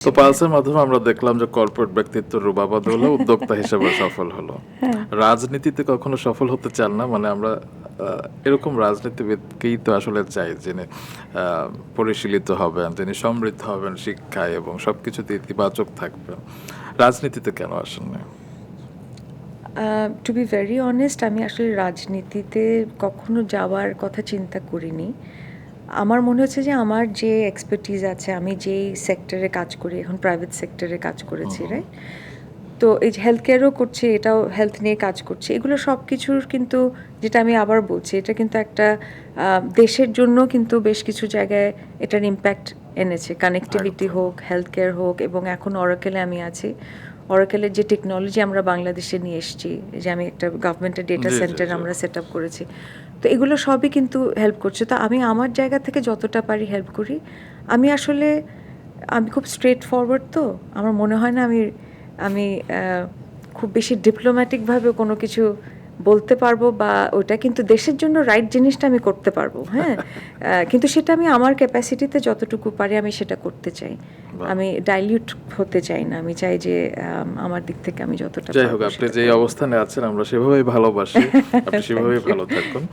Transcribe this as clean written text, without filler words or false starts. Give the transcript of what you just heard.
তো পালসের মাধ্যমে আমরা দেখলাম যে কর্পোরেট ব্যক্তিত্ব রুবাবা দৌলা উদ্যোক্তা হিসেবে সফল হলো। রাজনীতিতে কখনো সফল হতে চান না? মানে আমরা এরকম রাজনীতিবিদকেই তো আসলে চাই যিনি পরিশীলিত হবেন, যিনি সমৃদ্ধ হবেন শিক্ষায় এবং সবকিছুতে ইতিবাচক থাকবেন। রাজনীতিতে কেন আসেন না? টু বি ভেরি অনেস্ট, আমি আসলে রাজনীতিতে কখনো যাওয়ার কথা চিন্তা করিনি। আমার মনে হচ্ছে যে আমার যে এক্সপার্টিজ আছে, আমি যেই সেক্টরে কাজ করি, এখন প্রাইভেট সেক্টরে কাজ করেছি, রাইট? তো এই যে হেলথ কেয়ারও করছি, এটাও হেলথ নিয়ে কাজ করছি, এগুলো সব কিছুর কিন্তু, যেটা আমি আবার বলছি, এটা কিন্তু একটা দেশের জন্য কিন্তু বেশ কিছু জায়গায় এটার ইম্প্যাক্ট এনেছে। কানেক্টিভিটি একদম। হোক, হেলথ কেয়ার হোক, এবং এখন অরাকেলে আমি আছি। অরাকেলের যে টেকনোলজি আমরা বাংলাদেশে নিয়ে এসেছি, যে আমি একটা গভর্নমেন্টের ডেটা জি, জি, সেন্টার জি। আমরা সেট আপ করেছি, তো এগুলো সবই কিন্তু হেল্প করছে। তো আমি আমার জায়গা থেকে যতটা পারি হেল্প করি। আমি আসলে, আমি খুব স্ট্রেট ফরওয়ার্ড, তো আমার মনে হয় না আমি আমি খুব বেশি ডিপ্লোম্যাটিকভাবে কোনো কিছু বলতে পারবো, বা ওটা কিন্তু দেশের জন্য রাইট জিনিসটা আমি করতে পারবো, হ্যাঁ। কিন্তু সেটা আমি আমার ক্যাপাসিটিতে যতটুকু পারি আমি সেটা করতে চাই। বাহ! আমি ডাইলিউট হতে চাই না। আমি চাই যে আমার দিক থেকে আমি যতটা যাই হোক, পারবো আপনি সেটা যেই করব। অবস্থানে আছেন আমরা সেভাবেই ভালোবাসি। আপনি থ্যাংক সেভাবেই ইউ। ভালো থাকুন।